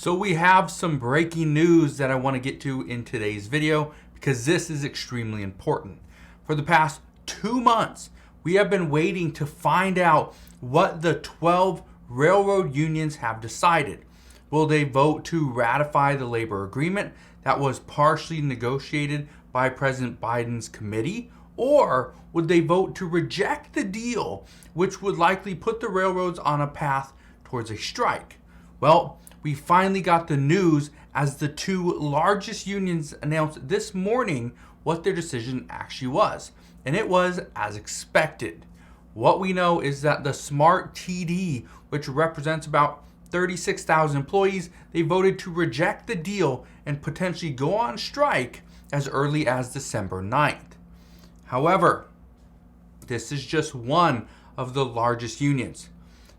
So we have some breaking news that I want to get to in today's video because this is extremely important. For the past 2 months, we have been waiting to find out what the 12 railroad unions have decided. Will they vote to ratify the labor agreement that was partially negotiated by President Biden's committee? Or would they vote to reject the deal, which would likely put the railroads on a path towards a strike? Well, we finally got the news as the two largest unions announced this morning what their decision actually was. And it was as expected. What we know is that the SMART TD, which represents about 36,000 employees, they voted to reject the deal and potentially go on strike as early as December 9th. However, this is just one of the largest unions.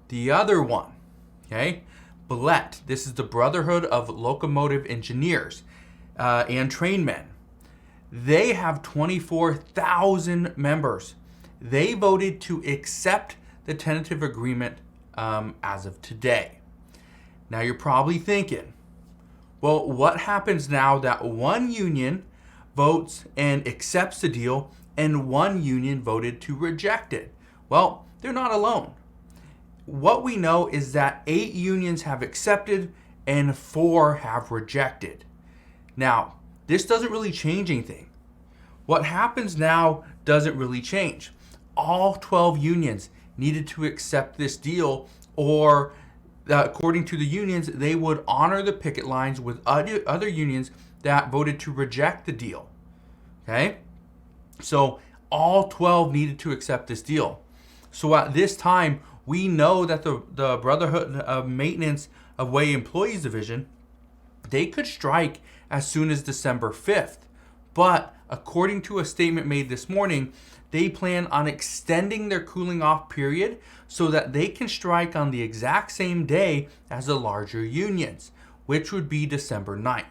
The other one, BLET, this is the Brotherhood of Locomotive Engineers and Trainmen. They have 24,000 members. They voted to accept the tentative agreement as of today. Now you're probably thinking, well, what happens now that one union votes and accepts the deal and one union voted to reject it? Well, they're not alone. What we know is that 8 unions have accepted and 4 have rejected. Now, this doesn't really change anything. What happens now doesn't really change. All 12 unions needed to accept this deal, or according to the unions, they would honor the picket lines with other unions that voted to reject the deal. Okay? So all 12 needed to accept this deal. So at this time, we know that the Brotherhood of Maintenance of Way Employees Division, they could strike as soon as December 5th. But according to a statement made this morning, they plan on extending their cooling off period so that they can strike on the exact same day as the larger unions, which would be December 9th.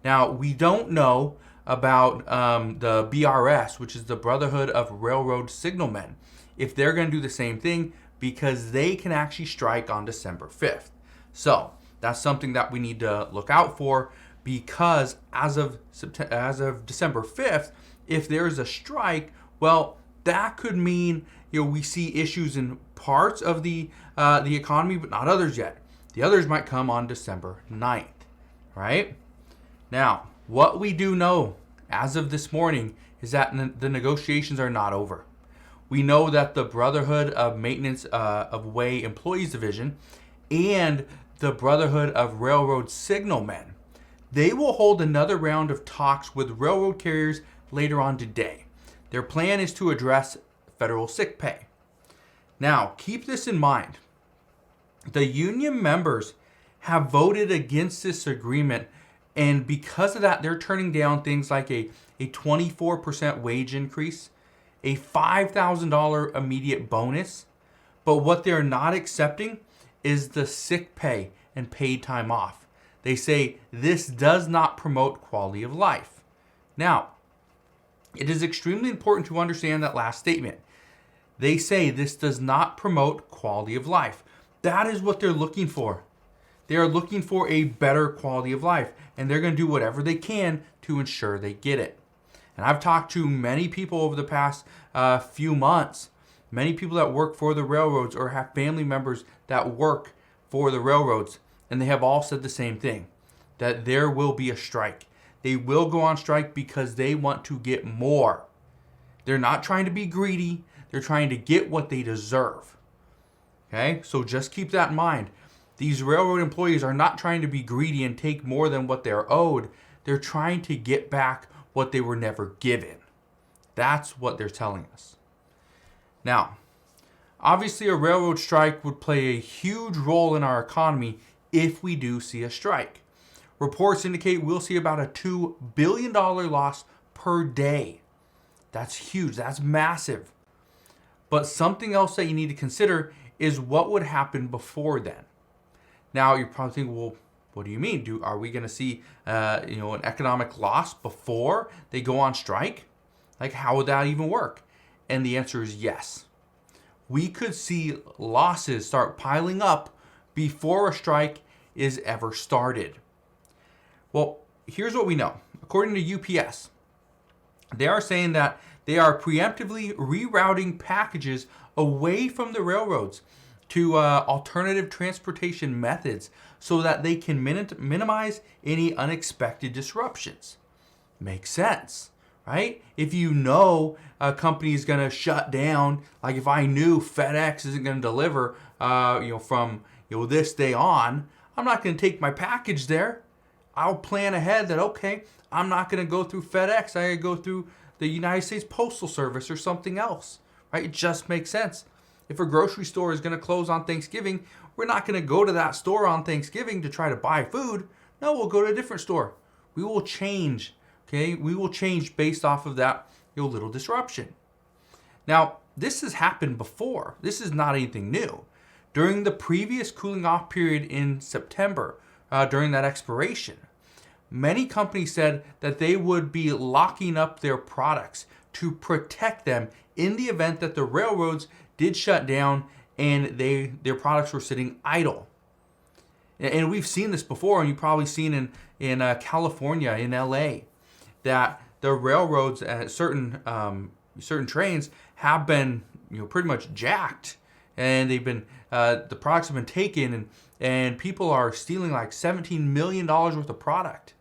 Now, we don't know about the BRS, which is the Brotherhood of Railroad Signalmen, if they're going to do the same thing, because they can actually strike on December 5th. So that's something that we need to look out for, because as of December 5th, if there is a strike, well, that could mean we see issues in parts of the economy, but not others yet. The others might come on December 9th, right? Now, what we do know as of this morning is that the negotiations are not over. We know that the Brotherhood of Maintenance of Way Employees Division and the Brotherhood of Railroad Signalmen, they will hold another round of talks with railroad carriers later on today. Their plan is to address federal sick pay. Now, keep this in mind. The union members have voted against this agreement, and because of that, they're turning down things like a 24% wage increase, a $5,000 immediate bonus, but what they're not accepting is the sick pay and paid time off. They say this does not promote quality of life. Now, it is extremely important to understand that last statement. They say this does not promote quality of life. That is what they're looking for. They are looking for a better quality of life, and they're going to do whatever they can to ensure they get it. And I've talked to many people over the past few months, many people that work for the railroads or have family members that work for the railroads, and they have all said the same thing, that there will be a strike. They will go on strike because they want to get more. They're not trying to be greedy. They're trying to get what they deserve. Okay, so just keep that in mind. These railroad employees are not trying to be greedy and take more than what they're owed. They're trying to get back what they were never given. That's what they're telling us. Now, obviously a railroad strike would play a huge role in our economy if we do see a strike. Reports indicate we'll see about a $2 billion loss per day. That's huge. That's massive. But something else that you need to consider is what would happen before then. Now, you're probably thinking, well, what do you mean? Are we going to see an economic loss before they go on strike? Like, how would that even work? And the answer is yes. We could see losses start piling up before a strike is ever started. Well, here's what we know. According to UPS, they are saying that they are preemptively rerouting packages away from the railroads to alternative transportation methods so that they can minimize any unexpected disruptions. Makes sense, right? If you know a company is going to shut down, like if I knew FedEx isn't going to deliver, from this day on, I'm not going to take my package there. I'll plan ahead that, okay, I'm not going to go through FedEx. I go through the United States Postal Service or something else, right? It just makes sense. If a grocery store is going to close on Thanksgiving, we're not going to go to that store on Thanksgiving to try to buy food. No, we'll go to a different store. We will change, okay? We will change based off of that little disruption. Now, this has happened before. This is not anything new. During the previous cooling off period in September, during that expiration, many companies said that they would be locking up their products to protect them in the event that the railroads did shut down and their products were sitting idle. And we've seen this before, and you've probably seen in California, in LA, that the railroads at certain trains have been pretty much jacked, and they've been the products have been taken, and people are stealing like $17 million worth of product.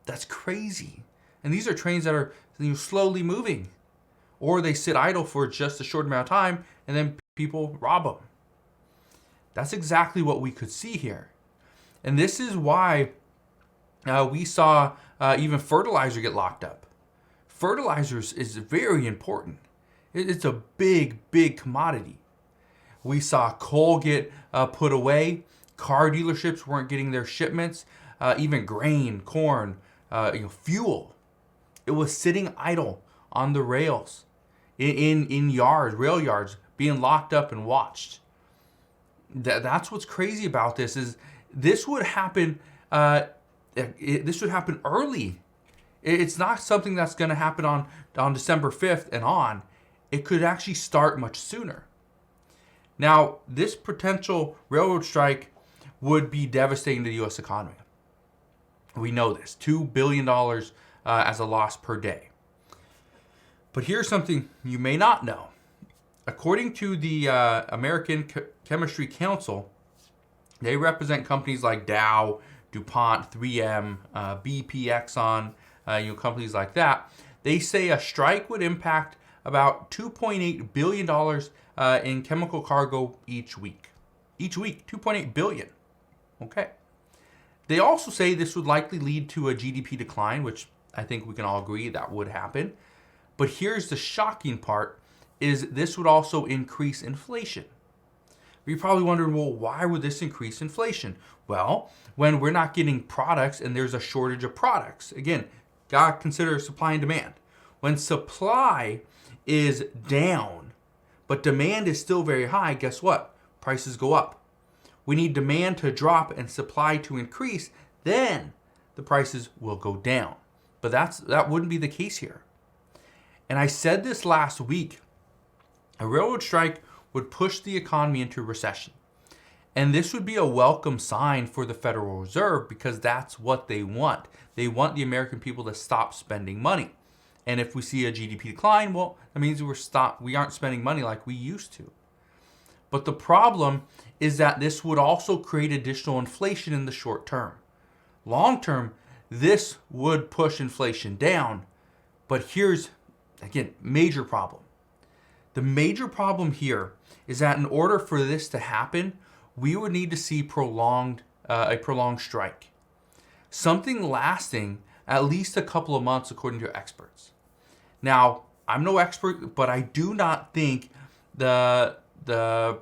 That's crazy. And these are trains that are slowly moving, or they sit idle for just a short amount of time and then people rob them. That's exactly what we could see here. And this is why we saw even fertilizer get locked up. Fertilizers is very important. It's a big, big commodity. We saw coal get put away. Car dealerships weren't getting their shipments. Even grain, corn, fuel. It was sitting idle on the rails, in yards, rail yards, being locked up and watched. That's what's crazy about this is this would happen. This would happen early. It's not something that's going to happen on December 5th and on. It could actually start much sooner. Now, this potential railroad strike would be devastating to the U.S. economy. We know this, $2 billion as a loss per day. But here's something you may not know. According to the American Chemistry Council, they represent companies like Dow, DuPont, 3M, BP, Exxon, companies like that. They say a strike would impact about $2.8 billion in chemical cargo each week. Each week, $2.8 billion. Okay. They also say this would likely lead to a GDP decline, which I think we can all agree that would happen. But here's the shocking part, is this would also increase inflation. You're probably wondering, well, why would this increase inflation? Well, when we're not getting products and there's a shortage of products, again, gotta consider supply and demand. When supply is down, but demand is still very high, guess what? Prices go up. We need demand to drop and supply to increase, then the prices will go down. But that wouldn't be the case here. And I said this last week, a railroad strike would push the economy into recession. And this would be a welcome sign for the Federal Reserve because that's what they want. They want the American people to stop spending money. And if we see a GDP decline, well, that means we aren't spending money like we used to. But the problem is that this would also create additional inflation in the short term. Long term, this would push inflation down. But here's, again, major problem. The major problem here is that in order for this to happen, we would need to see a prolonged strike. Something lasting at least a couple of months, according to experts. Now, I'm no expert, but I do not think the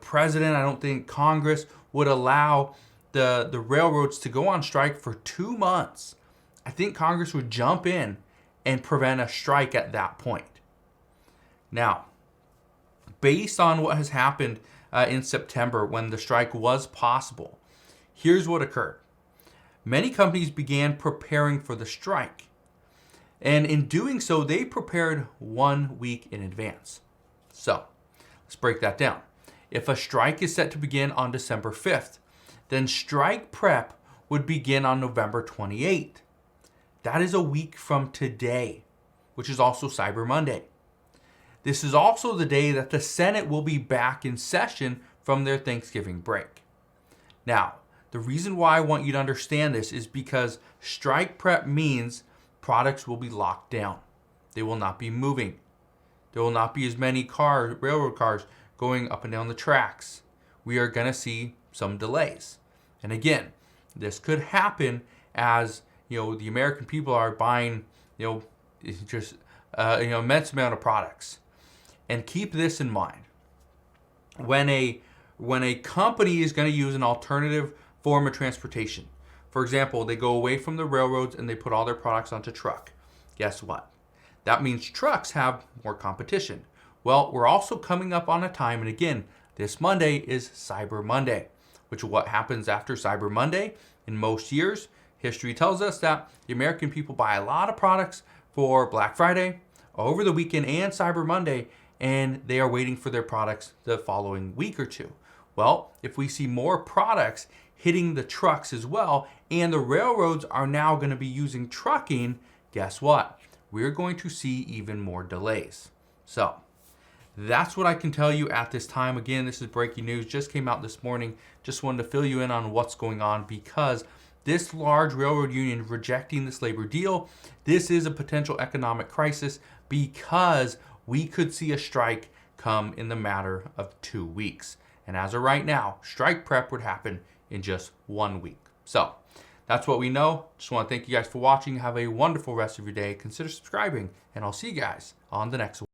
president, I don't think Congress would allow the railroads to go on strike for 2 months. I think Congress would jump in and prevent a strike at that point. Now, based on what has happened in September when the strike was possible, here's what occurred. Many companies began preparing for the strike. And in doing so, they prepared 1 week in advance. So, let's break that down. If a strike is set to begin on December 5th, then strike prep would begin on November 28th. That is a week from today, which is also Cyber Monday. This is also the day that the Senate will be back in session from their Thanksgiving break. Now, the reason why I want you to understand this is because strike prep means products will be locked down. They will not be moving. There will not be as many railroad cars going up and down the tracks. We are going to see some delays. And again, this could happen as the American people are buying immense amount of products. And keep this in mind. When a company is going to use an alternative form of transportation, for example, they go away from the railroads and they put all their products onto truck. Guess what? That means trucks have more competition. Well, we're also coming up on a time, and again, this Monday is Cyber Monday, which is what happens after Cyber Monday. In most years, history tells us that the American people buy a lot of products for Black Friday, over the weekend, and Cyber Monday, and they are waiting for their products the following week or two. Well, if we see more products hitting the trucks as well, and the railroads are now going to be using trucking, guess what? We're going to see even more delays. So that's what I can tell you at this time. Again, this is breaking news, just came out this morning. Just wanted to fill you in on what's going on because this large railroad union rejecting this labor deal, this is a potential economic crisis because we could see a strike come in the matter of 2 weeks. And as of right now, strike prep would happen in just 1 week. So that's what we know. Just want to thank you guys for watching. Have a wonderful rest of your day. Consider subscribing, and I'll see you guys on the next one.